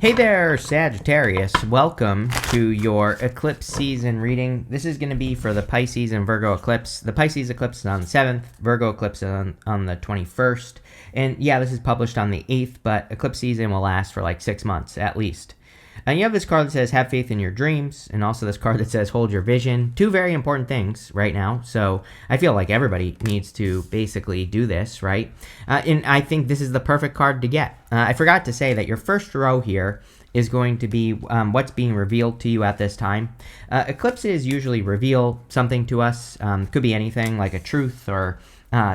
Hey there, Sagittarius. Welcome to your eclipse season reading. This is going to be for the Pisces and Virgo eclipse. The Pisces eclipse is on the 7th, Virgo eclipse is on the 21st. And yeah, this is published on the 8th, but eclipse season will last for like 6 months at least. And you have this card that says have faith in your dreams, and also this card that says hold your vision. Two very important things right now. So I feel like everybody needs to basically do this, right? And I think this is the perfect card to get. I forgot to say that your first row here is going to be what's being revealed to you at this time. Eclipses usually reveal something to us. Could be anything like a truth or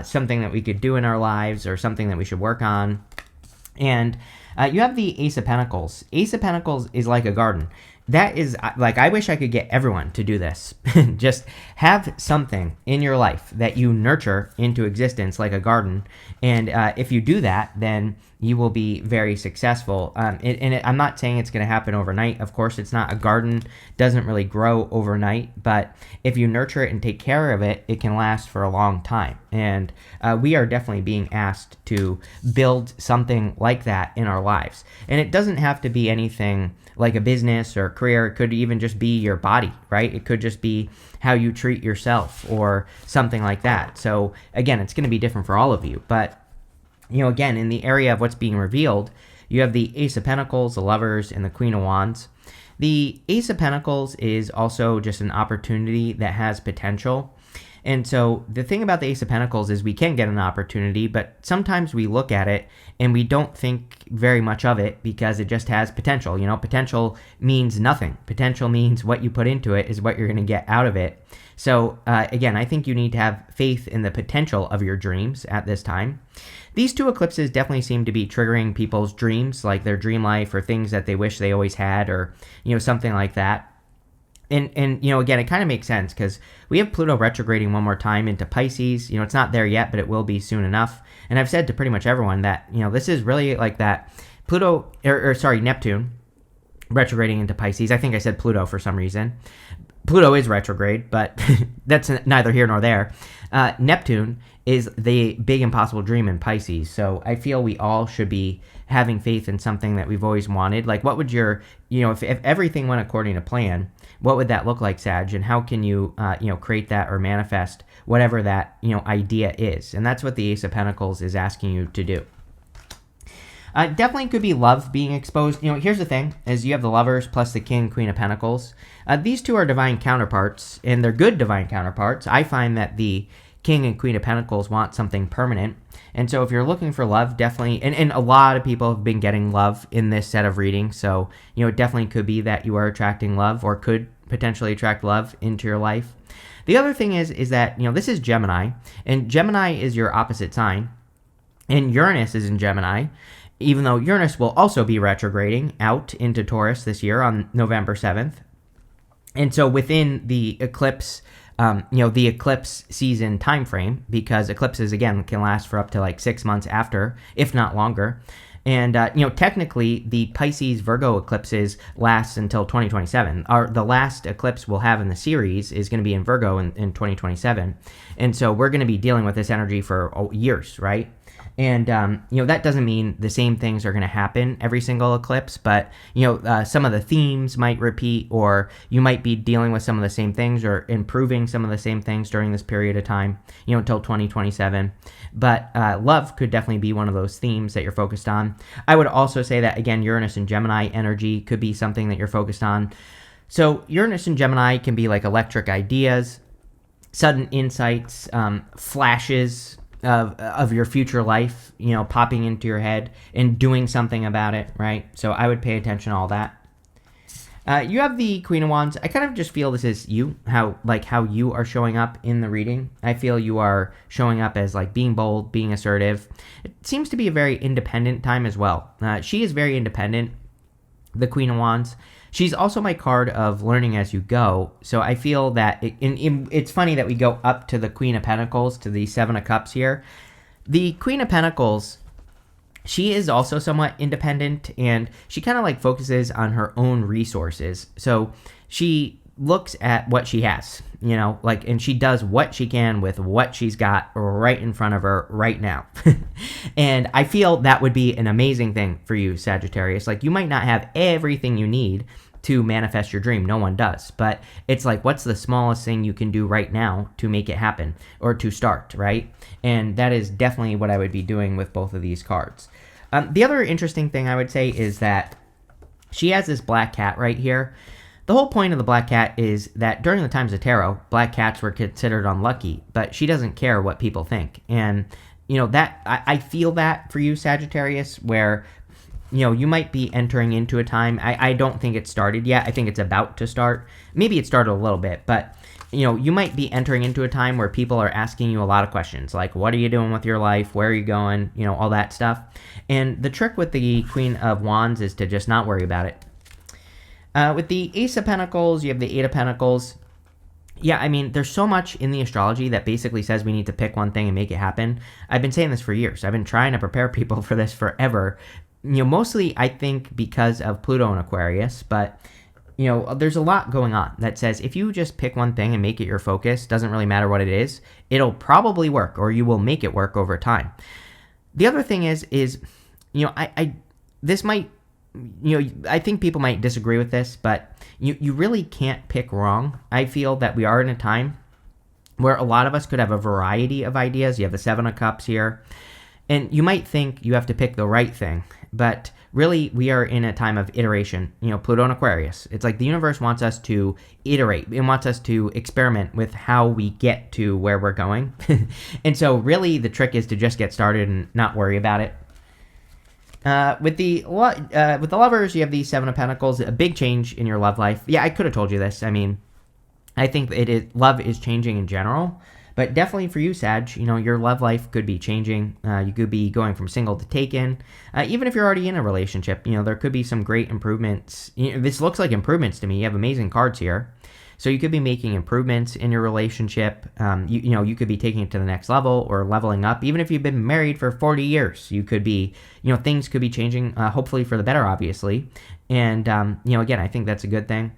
something that we could do in our lives or something that we should work on. And you have the Ace of Pentacles. Ace of Pentacles is like a garden. That is, like, I wish I could get everyone to do this. Just have something in your life that you nurture into existence like a garden. And if you do that, then you will be very successful. I'm not saying it's going to happen overnight. Of course, it's not. A garden doesn't really grow overnight. But if you nurture it and take care of it, it can last for a long time. And we are definitely being asked to build something like that in our lives. And it doesn't have to be anything like a business or career. It could even just be your body, right? It could just be how you treat yourself or something like that. So again, it's going to be different for all of you. But, you know, again, in the area of what's being revealed, you have the Ace of Pentacles, the Lovers, and the Queen of Wands. The Ace of Pentacles is also just an opportunity that has potential. And so the thing about the Ace of Pentacles is we can get an opportunity, but sometimes we look at it and we don't think very much of it because it just has potential. You know, potential means nothing. Potential means what you put into it is what you're going to get out of it. So again, I think you need to have faith in the potential of your dreams at this time. These two eclipses definitely seem to be triggering people's dreams, like their dream life or things that they wish they always had or, you know, something like that. And you know, again, it kind of makes sense because we have Pluto retrograding one more time into Pisces. You know, it's not there yet, but it will be soon enough. And I've said to pretty much everyone that, you know, this is really like that Pluto, Neptune retrograding into Pisces. I think I said Pluto for some reason. Pluto is retrograde, but that's neither here nor there. Neptune is the big impossible dream in Pisces. So I feel we all should be having faith in something that we've always wanted. Like, what would your, you know, if everything went according to plan, what would that look like, Sag? And how can you, you know, create that or manifest whatever that, you know, idea is? And that's what the Ace of Pentacles is asking you to do. Definitely could be love being exposed. You know, here's the thing, is you have the Lovers plus the King, Queen of Pentacles. These two are divine counterparts, and they're good divine counterparts. I find that the King and Queen of Pentacles want something permanent. And so if you're looking for love, definitely, and a lot of people have been getting love in this set of readings. So, you know, it definitely could be that you are attracting love or could potentially attract love into your life. The other thing is that, you know, this is Gemini, and Gemini is your opposite sign, and Uranus is in Gemini, even though Uranus will also be retrograding out into Taurus this year on November 7th. And so within the eclipse, you know, the eclipse season time frame, because eclipses, again, can last for up to like 6 months after, if not longer. And, you know, technically, the Pisces Virgo eclipses last until 2027. The last eclipse we'll have in the series is going to be in Virgo in 2027. And so we're going to be dealing with this energy for years, right? And, you know, that doesn't mean the same things are going to happen every single eclipse, but, you know, some of the themes might repeat, or you might be dealing with some of the same things or improving some of the same things during this period of time, you know, until 2027. But love could definitely be one of those themes that you're focused on. I would also say that, again, Uranus and Gemini energy could be something that you're focused on. So Uranus and Gemini can be like electric ideas, sudden insights, flashes of your future life, you know, popping into your head and doing something about it, right? So I would pay attention to all that. You have the Queen of Wands. I kind of just feel this is you, how you are showing up in the reading. I feel you are showing up as like being bold, being assertive. It seems to be a very independent time as well. She is very independent, the Queen of Wands. She's also my card of learning as you go. So I feel that it's funny that we go up to the Queen of Pentacles, to the Seven of Cups here. The Queen of Pentacles, she is also somewhat independent, and she kind of like focuses on her own resources. So she looks at what she has, like, and she does what she can with what she's got right in front of her right now. And I feel that would be an amazing thing for you, Sagittarius. Like, you might not have everything you need to manifest your dream. No one does. But it's like, what's the smallest thing you can do right now to make it happen or to start, right? And that is definitely what I would be doing with both of these cards. The other interesting thing I would say is that she has this black cat right here. The whole point of the black cat is that during the times of tarot, black cats were considered unlucky, but she doesn't care what people think. And, that I feel that for you, Sagittarius, where, you might be entering into a time. I don't think it's started yet. I think it's about to start. Maybe it started a little bit, but, you might be entering into a time where people are asking you a lot of questions, like, what are you doing with your life? Where are you going? All that stuff. And the trick with the Queen of Wands is to just not worry about it. With the Ace of Pentacles, you have the Eight of Pentacles. Yeah, I mean, there's so much in the astrology that basically says we need to pick one thing and make it happen. I've been saying this for years. I've been trying to prepare people for this forever. Mostly I think because of Pluto and Aquarius, but, there's a lot going on that says if you just pick one thing and make it your focus, doesn't really matter what it is, it'll probably work, or you will make it work over time. The other thing is, this might, I think people might disagree with this, but you really can't pick wrong. I feel that we are in a time where a lot of us could have a variety of ideas. You have the Seven of Cups here, and you might think you have to pick the right thing, but really we are in a time of iteration. Pluto and Aquarius. It's like the universe wants us to iterate. It wants us to experiment with how we get to where we're going. And so really the trick is to just get started and not worry about it. With the lovers, you have the Seven of Pentacles, a big change in your love life. Yeah, I could have told you this. I mean, I think love is changing in general, but definitely for you, Sag, your love life could be changing. You could be going from single to taken. Even if you're already in a relationship, there could be some great improvements. This looks like improvements to me. You have amazing cards here. So you could be making improvements in your relationship. You could be taking it to the next level or leveling up. Even if you've been married for 40 years, you could be, things could be changing, hopefully for the better, obviously. And, again, I think that's a good thing.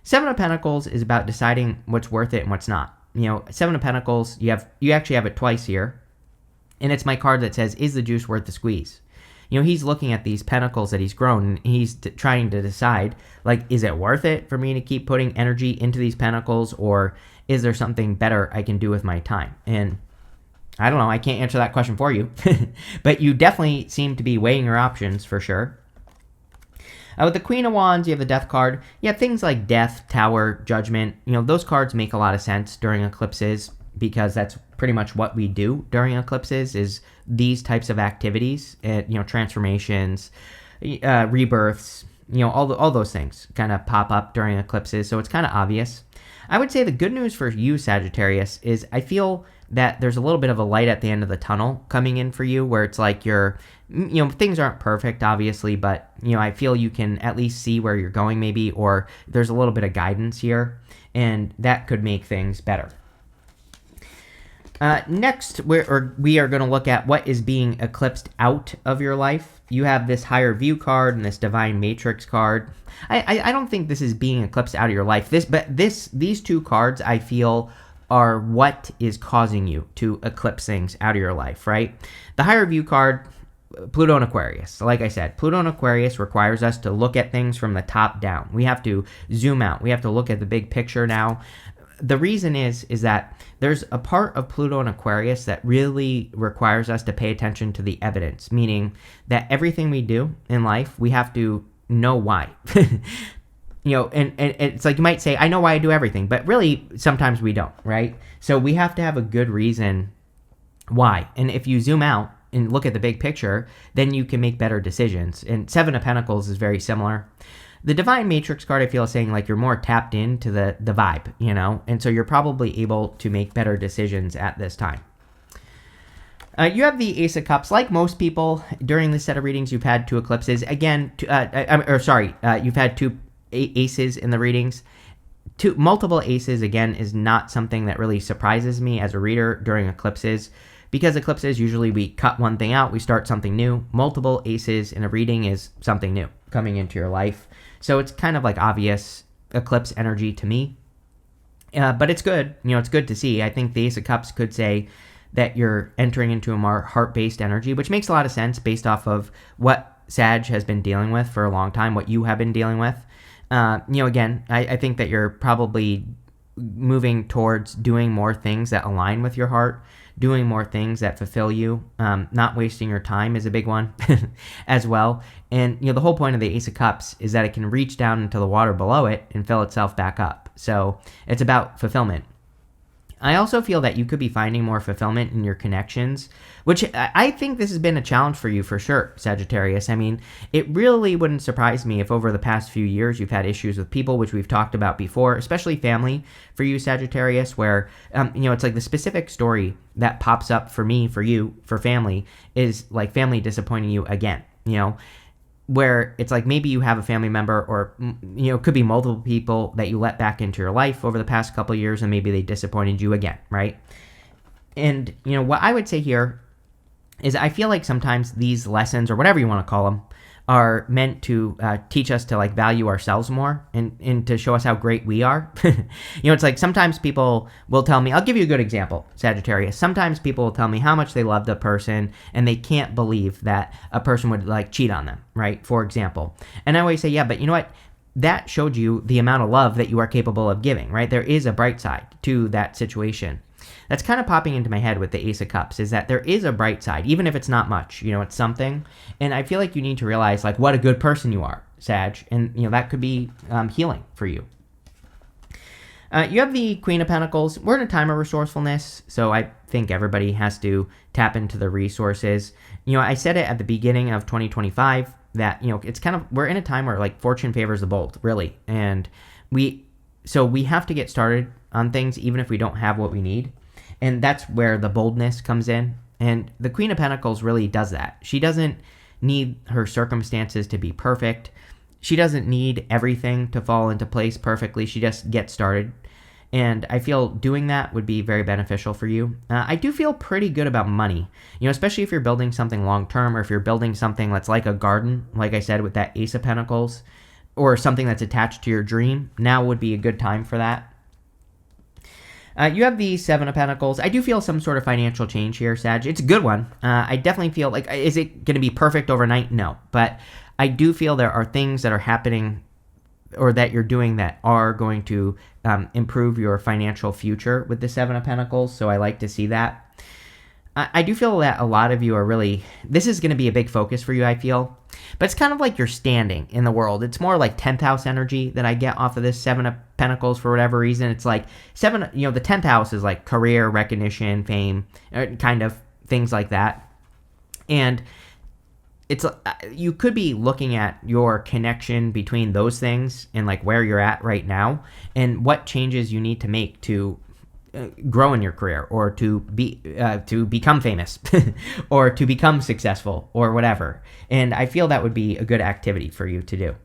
Seven of Pentacles is about deciding what's worth it and what's not. Seven of Pentacles, you actually have it twice here. And it's my card that says, is the juice worth the squeeze? He's looking at these pentacles that he's grown, and he's trying to decide, like, is it worth it for me to keep putting energy into these pentacles, or is there something better I can do with my time? And I don't know. I can't answer that question for you. But you definitely seem to be weighing your options for sure. With the Queen of Wands, you have the Death card. Yeah, things like Death, Tower, Judgment, those cards make a lot of sense during eclipses, because that's pretty much what we do during eclipses is these types of activities, transformations, rebirths, all those things kind of pop up during eclipses. So it's kind of obvious. I would say the good news for you, Sagittarius, is I feel that there's a little bit of a light at the end of the tunnel coming in for you, where it's like things aren't perfect, obviously, but, I feel you can at least see where you're going maybe, or there's a little bit of guidance here, and that could make things better. Next, we are going to look at what is being eclipsed out of your life. You have this Higher View card and this Divine Matrix card. I don't think this is being eclipsed out of your life. These two cards, I feel, are what is causing you to eclipse things out of your life, right? The Higher View card, Pluto and Aquarius. Like I said, Pluto and Aquarius requires us to look at things from the top down. We have to zoom out. We have to look at the big picture now. The reason is that there's a part of Pluto and Aquarius that really requires us to pay attention to the evidence, meaning that everything we do in life, we have to know why. And it's like you might say, I know why I do everything, but really sometimes we don't, right? So we have to have a good reason why. And if you zoom out and look at the big picture, then you can make better decisions. And Seven of Pentacles is very similar. The Divine Matrix card, I feel, is saying like you're more tapped into the vibe, and so you're probably able to make better decisions at this time. You have the Ace of Cups. Like most people, during this set of readings, you've had two eclipses. Again, you've had two aces in the readings. Multiple aces, again, is not something that really surprises me as a reader during eclipses, because eclipses, usually we cut one thing out, we start something new. Multiple aces in a reading is something new coming into your life. So it's kind of like obvious eclipse energy to me. But it's good. It's good to see. I think the Ace of Cups could say that you're entering into a more heart-based energy, which makes a lot of sense based off of what Sag has been dealing with for a long time, what you have been dealing with. Again, I think that you're probably moving towards doing more things that align with your heart, doing more things that fulfill you. Not wasting your time is a big one as well. And, the whole point of the Ace of Cups is that it can reach down into the water below it and fill itself back up. So it's about fulfillment. I also feel that you could be finding more fulfillment in your connections, which I think this has been a challenge for you for sure, Sagittarius. I mean, it really wouldn't surprise me if over the past few years you've had issues with people, which we've talked about before, especially family for you, Sagittarius, where, it's like the specific story that pops up for me, for you, for family, is like family disappointing you again, where it's like maybe you have a family member or, it could be multiple people that you let back into your life over the past couple of years and maybe they disappointed you again, right? And, what I would say here is I feel like sometimes these lessons or whatever you want to call them are meant to teach us to like value ourselves more and to show us how great we are. It's like sometimes people will tell me, I'll give you a good example, Sagittarius. Sometimes people will tell me how much they love the person and they can't believe that a person would like cheat on them, right? For example. And I always say, yeah, but you know what? That showed you the amount of love that you are capable of giving, right? There is a bright side to that situation. That's kind of popping into my head with the Ace of Cups is that there is a bright side, even if it's not much, it's something. And I feel like you need to realize like what a good person you are, Sag. And, that could be healing for you. You have the Queen of Pentacles. We're in a time of resourcefulness, so I think everybody has to tap into the resources. I said it at the beginning of 2025 that, it's kind of, we're in a time where like fortune favors the bold, really. And we have to get started on things even if we don't have what we need. And that's where the boldness comes in. And the Queen of Pentacles really does that. She doesn't need her circumstances to be perfect. She doesn't need everything to fall into place perfectly. She just gets started. And I feel doing that would be very beneficial for you. I do feel pretty good about money, especially if you're building something long-term or if you're building something that's like a garden, like I said, with that Ace of Pentacles, or something that's attached to your dream. Now would be a good time for that. You have the Seven of Pentacles. I do feel some sort of financial change here, Sag. It's a good one. I definitely feel like, is it going to be perfect overnight? No. But I do feel there are things that are happening or that you're doing that are going to improve your financial future with the Seven of Pentacles. So I like to see that. I do feel that a lot of you are really, this is going to be a big focus for you, I feel. But it's kind of like you're standing in the world. It's more like 10th house energy that I get off of this Seven of Pentacles for whatever reason. It's like the 10th house is like career, recognition, fame, kind of things like that. And it's you could be looking at your connection between those things and like where you're at right now and what changes you need to make to grow in your career or to become famous or to become successful or whatever. And I feel that would be a good activity for you to do.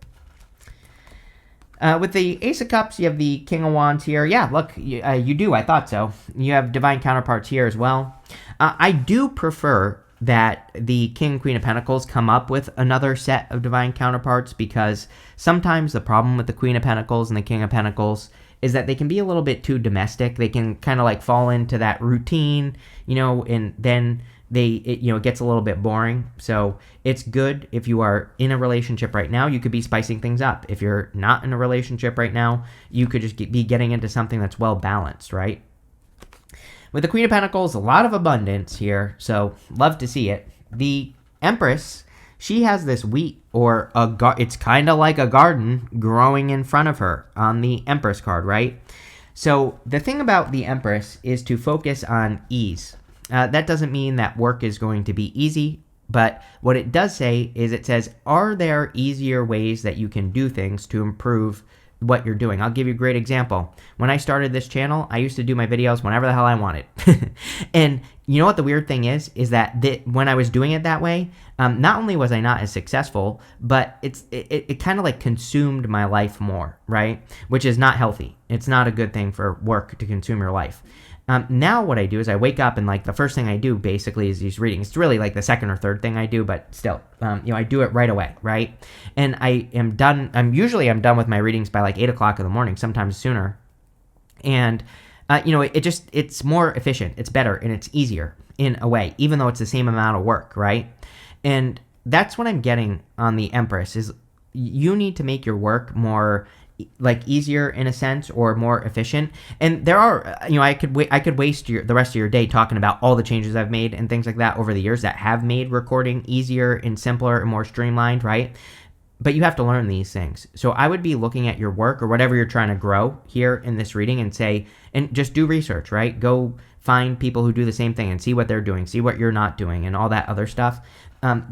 With the Ace of Cups, you have the King of Wands here. Yeah, look, you do. I thought so. You have divine counterparts here as well. I do prefer that the King, Queen of Pentacles come up with another set of divine counterparts because sometimes the problem with the Queen of Pentacles and the King of Pentacles is that they can be a little bit too domestic. They can kind of like fall into that routine, and then it gets a little bit boring. So it's good if you are in a relationship right now, you could be spicing things up. If you're not in a relationship right now, you could just be getting into something that's well balanced, right? With the Queen of Pentacles, a lot of abundance here, so love to see it. The Empress, she has this wheat or it's kind of like a garden growing in front of her on the Empress card, right? So the thing about the Empress is to focus on ease. That doesn't mean that work is going to be easy, but what it does say is it says, are there easier ways that you can do things to improve what you're doing? I'll give you a great example. When I started this channel, I used to do my videos whenever the hell I wanted. And you know what the weird thing is that when I was doing it that way, not only was I not as successful, but it kind of like consumed my life more, right? Which is not healthy. It's not a good thing for work to consume your life. Now what I do is I wake up and like the first thing I do basically is these readings. It's really like the second or third thing I do, but still, I do it right away, right? And I am done. I'm done with my readings by like 8 o'clock in the morning, sometimes sooner. And it's more efficient, it's better, and it's easier in a way, even though it's the same amount of work, right? And that's what I'm getting on the Empress is you need to make your work more like easier in a sense or more efficient. And there are, I could waste the rest of your day talking about all the changes I've made and things like that over the years that have made recording easier and simpler and more streamlined, right? But you have to learn these things. So I would be looking at your work or whatever you're trying to grow here in this reading and just do research, right? Go find people who do the same thing and see what they're doing, see what you're not doing, and all that other stuff.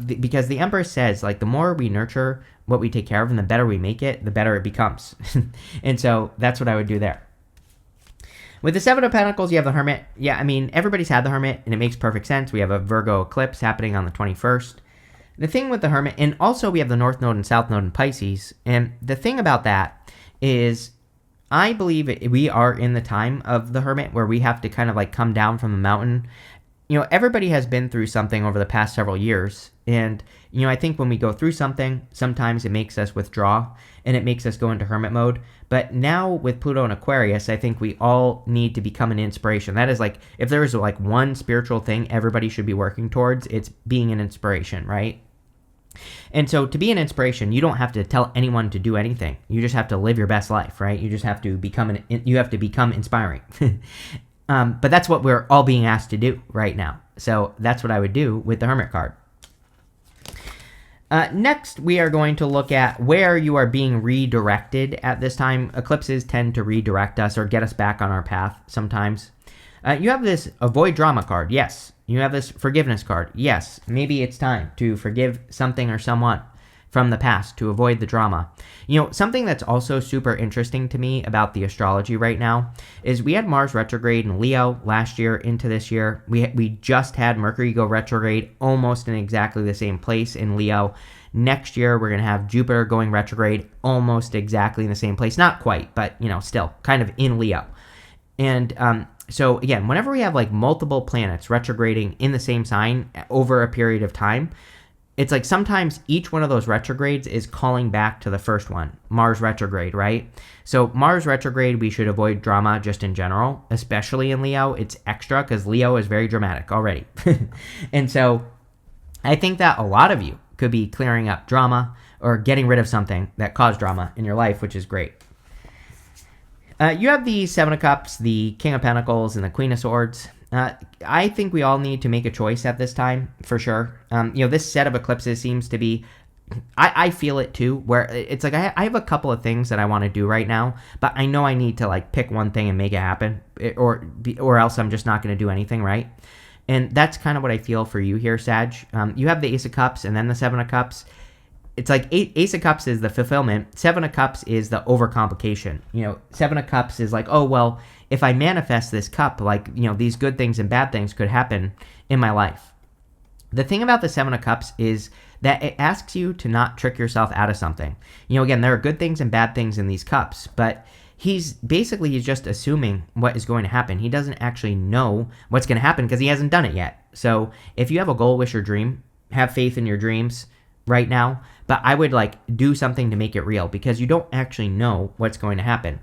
Because the Emperor says, like, the more we nurture what we take care of and the better we make it, the better it becomes. And so that's what I would do there. With the Seven of Pentacles, you have the Hermit. Yeah, I mean, everybody's had the Hermit, and it makes perfect sense. We have a Virgo eclipse happening on the 21st. The thing with the Hermit, and also we have the North Node and South Node in Pisces, and the thing about that is I believe we are in the time of the Hermit where we have to kind of like come down from the mountain. Everybody has been through something over the past several years, and I think when we go through something, sometimes it makes us withdraw, and it makes us go into hermit mode. But now with Pluto and Aquarius, I think we all need to become an inspiration. That is like, if there is like one spiritual thing everybody should be working towards, it's being an inspiration, right? And so to be an inspiration, you don't have to tell anyone to do anything. You just have to live your best life, right? You just have to become inspiring. But that's what we're all being asked to do right now. So that's what I would do with the Hermit card. Next, we are going to look at where you are being redirected at this time. Eclipses tend to redirect us or get us back on our path sometimes. You have this Avoid Drama card. Yes. You have this Forgiveness card. Yes. Maybe it's time to forgive something or someone from the past to avoid the drama. Something that's also super interesting to me about the astrology right now is we had Mars retrograde in Leo last year into this year. We just had Mercury go retrograde almost in exactly the same place in Leo. Next year, we're going to have Jupiter going retrograde almost exactly in the same place. Not quite, but, still kind of in Leo. And so again, whenever we have like multiple planets retrograding in the same sign over a period of time, it's like sometimes each one of those retrogrades is calling back to the first one, Mars retrograde, right? So Mars retrograde, we should avoid drama just in general, especially in Leo. It's extra because Leo is very dramatic already. And so I think that a lot of you could be clearing up drama or getting rid of something that caused drama in your life, which is great. You have the Seven of Cups, the King of Pentacles, and the Queen of Swords. I think we all need to make a choice at this time, for sure. This set of eclipses seems to be, I feel it too, where it's like I have a couple of things that I want to do right now, but I know I need to like pick one thing and make it happen, or else I'm just not going to do anything, right? And that's kind of what I feel for you here, Sag. You have the Ace of Cups and then the Seven of Cups. It's like Ace of Cups is the fulfillment. Seven of Cups is the overcomplication. Seven of Cups is like, oh, well, if I manifest this cup, like, these good things and bad things could happen in my life. The thing about the Seven of Cups is that it asks you to not trick yourself out of something. Again, there are good things and bad things in these cups, but he's just assuming what is going to happen. He doesn't actually know what's going to happen because he hasn't done it yet. So if you have a goal, wish, or dream, have faith in your dreams right now, but I would like do something to make it real because you don't actually know what's going to happen.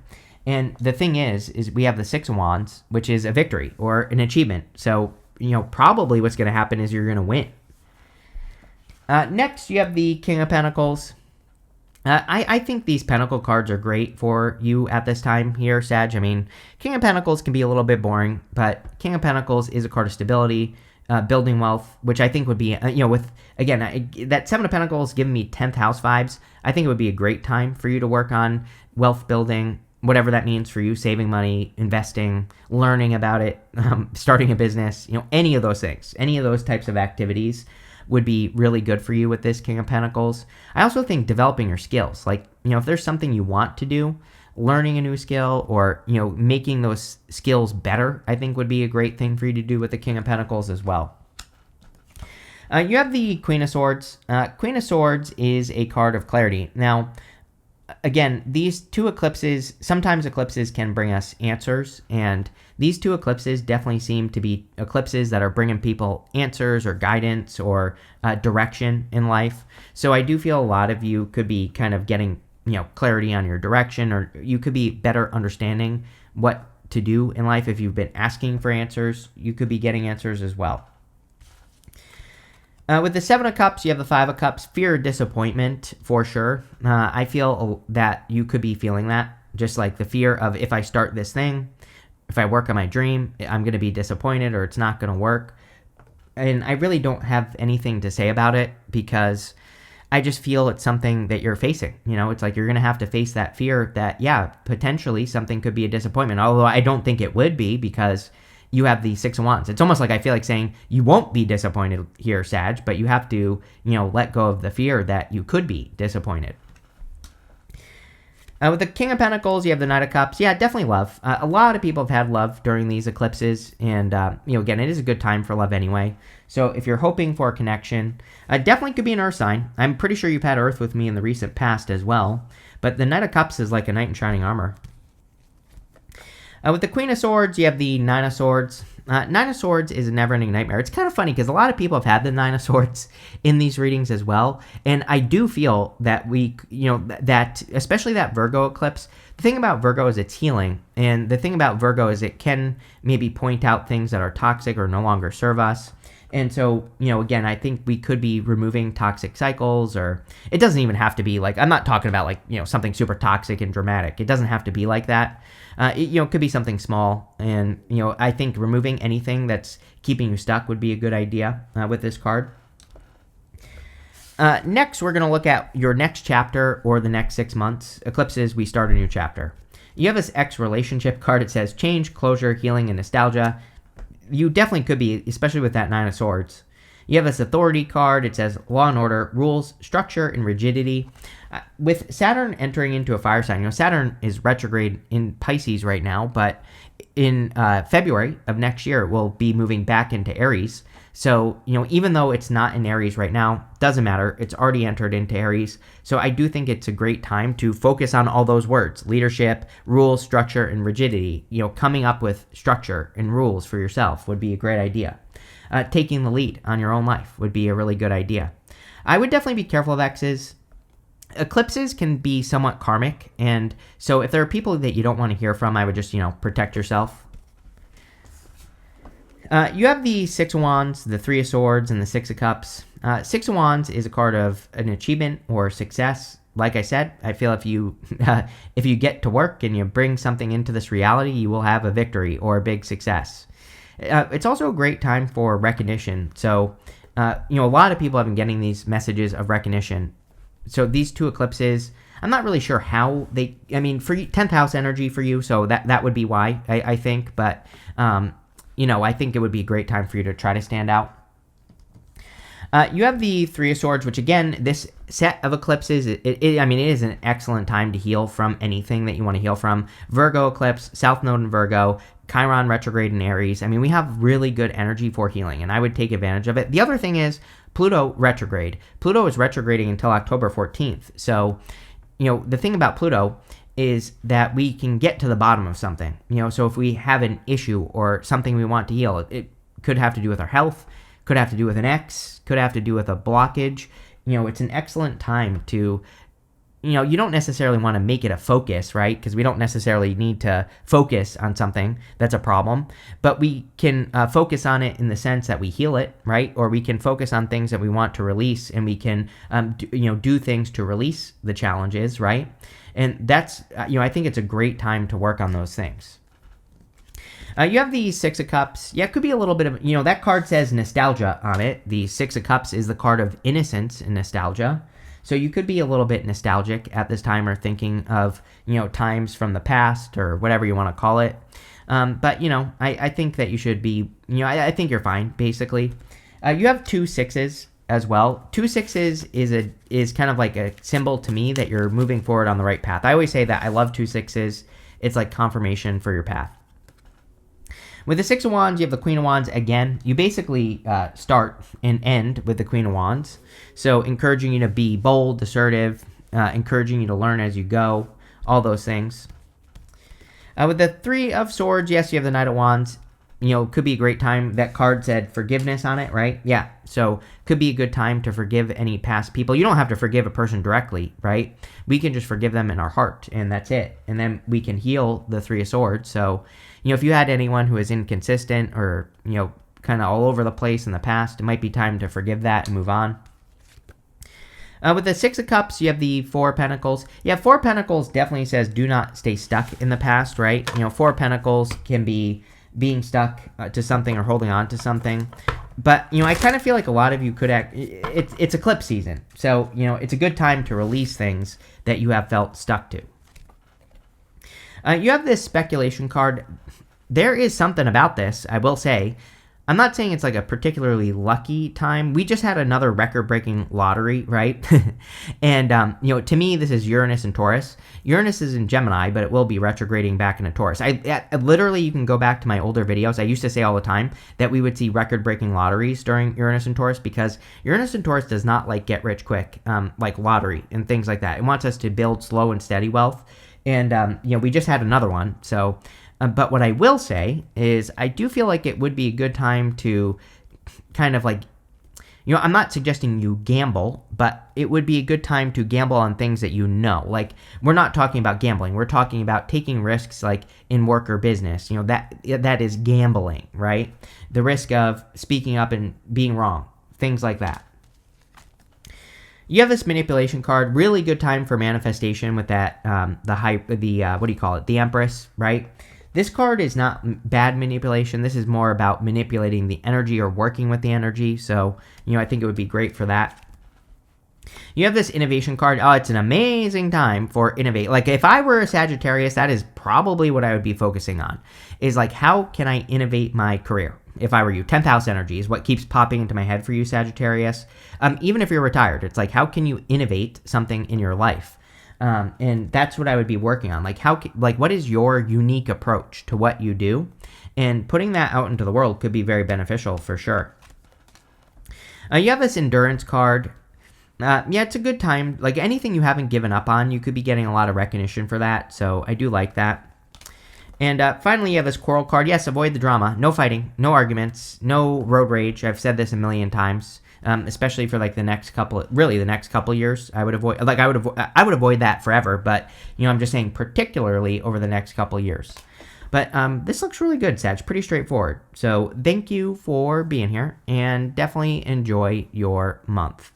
And the thing is we have the Six of Wands, which is a victory or an achievement. So, probably what's going to happen is you're going to win. Next, you have the King of Pentacles. I think these Pentacle cards are great for you at this time here, Sag. I mean, King of Pentacles can be a little bit boring, but King of Pentacles is a card of stability, building wealth, which I think would be, with, again, that Seven of Pentacles giving me 10th house vibes. I think it would be a great time for you to work on wealth building, whatever that means for you, saving money, investing, learning about it, starting a business, any of those things, any of those types of activities would be really good for you with this King of Pentacles. I also think developing your skills, like, if there's something you want to do, learning a new skill or, making those skills better, I think would be a great thing for you to do with the King of Pentacles as well. You have the Queen of Swords. Queen of Swords is a card of clarity. Now, again, these two eclipses, sometimes eclipses can bring us answers, and these two eclipses definitely seem to be eclipses that are bringing people answers or guidance or direction in life. So I do feel a lot of you could be kind of getting, clarity on your direction, or you could be better understanding what to do in life. If you've been asking for answers, you could be getting answers as well. With the Seven of Cups, you have the Five of Cups. Fear or disappointment, for sure. I feel that you could be feeling that. Just like the fear of, if I start this thing, if I work on my dream, I'm going to be disappointed or it's not going to work. And I really don't have anything to say about it because I just feel it's something that you're facing. It's like you're going to have to face that fear that, yeah, potentially something could be a disappointment. Although I don't think it would be, because you have the Six of Wands. It's almost like I feel like saying you won't be disappointed here, Sag, but you have to, let go of the fear that you could be disappointed. With the King of Pentacles, you have the Knight of Cups. Yeah, definitely love. A lot of people have had love during these eclipses, and again, it is a good time for love anyway. So if you're hoping for a connection, definitely could be an Earth sign. I'm pretty sure you've had Earth with me in the recent past as well. But the Knight of Cups is like a knight in shining armor. With the Queen of Swords, you have the Nine of Swords. Nine of Swords is a never-ending nightmare. It's kind of funny because a lot of people have had the Nine of Swords in these readings as well. And I do feel that that especially that Virgo eclipse, the thing about Virgo is it's healing. And the thing about Virgo is it can maybe point out things that are toxic or no longer serve us. And so, again, I think we could be removing toxic cycles, or it doesn't even have to be like, I'm not talking about like, something super toxic and dramatic. It doesn't have to be like that. It could be something small. And, I think removing anything that's keeping you stuck would be a good idea with this card. Next, we're going to look at your next chapter or the next 6 months. Eclipses, we start a new chapter. You have this X relationship card. It says change, closure, healing, and nostalgia. You definitely could be, especially with that Nine of Swords. You have this authority card. It says law and order, rules, structure, and rigidity. With Saturn entering into a fire sign, Saturn is retrograde in Pisces right now, but in February of next year, it will be moving back into Aries. So, even though it's not in Aries right now, doesn't matter. It's already entered into Aries. So I do think it's a great time to focus on all those words: leadership, rules, structure, and rigidity. Coming up with structure and rules for yourself would be a great idea. Taking the lead on your own life would be a really good idea. I would definitely be careful of X's. Eclipses can be somewhat karmic. And so if there are people that you don't want to hear from, I would just, protect yourself. You have the Six of Wands, the Three of Swords, and the Six of Cups. Six of Wands is a card of an achievement or success. Like I said, I feel if you get to work and you bring something into this reality, you will have a victory or a big success. It's also a great time for recognition. So, a lot of people have been getting these messages of recognition. So these two eclipses, I'm not really sure how for 10th house energy for you, so that would be why, I think. But, I think it would be a great time for you to try to stand out. You have the Three of Swords, which again, this set of eclipses, it is an excellent time to heal from anything that you want to heal from. Virgo eclipse, South Node in Virgo, Chiron retrograde in Aries. We have really good energy for healing, and I would take advantage of it. The other thing is Pluto retrograde. Pluto is retrograding until October 14th. So, the thing about Pluto is that we can get to the bottom of something. So if we have an issue or something we want to heal, it could have to do with our health, could have to do with an ex, could have to do with a blockage. It's an excellent time to, you don't necessarily want to make it a focus, right? Because we don't necessarily need to focus on something that's a problem, but we can focus on it in the sense that we heal it, right? Or we can focus on things that we want to release, and we can, do things to release the challenges, right? And that's, I think it's a great time to work on those things. You have the Six of Cups. Yeah, it could be a little bit of, that card says nostalgia on it. The Six of Cups is the card of innocence and nostalgia. So you could be a little bit nostalgic at this time, or thinking of, times from the past, or whatever you want to call it. But, I think that you should be, I think you're fine, basically. You have two sixes as well. Two sixes is kind of like a symbol to me that you're moving forward on the right path. I always say that I love two sixes. It's like confirmation for your path. With the Six of Wands, you have the Queen of Wands again. You basically start and end with the Queen of Wands. So encouraging you to be bold, assertive, encouraging you to learn as you go, all those things. With the Three of Swords, yes, you have the Knight of Wands. could be a great time. That card said forgiveness on it, right? Yeah. So could be a good time to forgive any past people. You don't have to forgive a person directly, right? We can just forgive them in our heart, and that's it. And then we can heal the Three of Swords. So, if you had anyone who is inconsistent or, kind of all over the place in the past, it might be time to forgive that and move on. With the Six of Cups, you have the Four of Pentacles. Yeah, Four of Pentacles definitely says do not stay stuck in the past, right? Four of Pentacles can be being stuck to something or holding on to something. But, I kind of feel like a lot of you could it's eclipse season. So, it's a good time to release things that you have felt stuck to. You have this speculation card. There is something about this, I will say. I'm not saying it's like a particularly lucky time. We just had another record-breaking lottery, right? And, to me, this is Uranus and Taurus. Uranus is in Gemini, but it will be retrograding back into Taurus. Literally, you can go back to my older videos. I used to say all the time that we would see record-breaking lotteries during Uranus and Taurus because Uranus and Taurus does not like get rich quick, like lottery and things like that. It wants us to build slow and steady wealth. And, we just had another one, so... but what I will say is I do feel like it would be a good time to kind of like, I'm not suggesting you gamble, but it would be a good time to gamble on things that Like, we're not talking about gambling. We're talking about taking risks like in work or business. That is gambling, right? The risk of speaking up and being wrong, things like that. You have this manipulation card, really good time for manifestation with that, the Empress, right? This card is not bad manipulation. This is more about manipulating the energy or working with the energy. So, I think it would be great for that. You have this innovation card. Oh, it's an amazing time for innovate. Like if I were a Sagittarius, that is probably what I would be focusing on. Is like, how can I innovate my career? If I were you, 10th house energy is what keeps popping into my head for you, Sagittarius. Even if you're retired, it's like, how can you innovate something in your life? And that's what I would be working on. Like what is your unique approach to what you do? And putting that out into the world could be very beneficial for sure. You have this endurance card. It's a good time. Like anything you haven't given up on, you could be getting a lot of recognition for that. So I do like that. And finally, you have this quarrel card. Yes, avoid the drama. No fighting, no arguments, no road rage. I've said this a million times. Especially for like the next couple years, I would avoid that forever. But I'm just saying particularly over the next couple years. But this looks really good, Sag. Pretty straightforward. So thank you for being here, and definitely enjoy your month.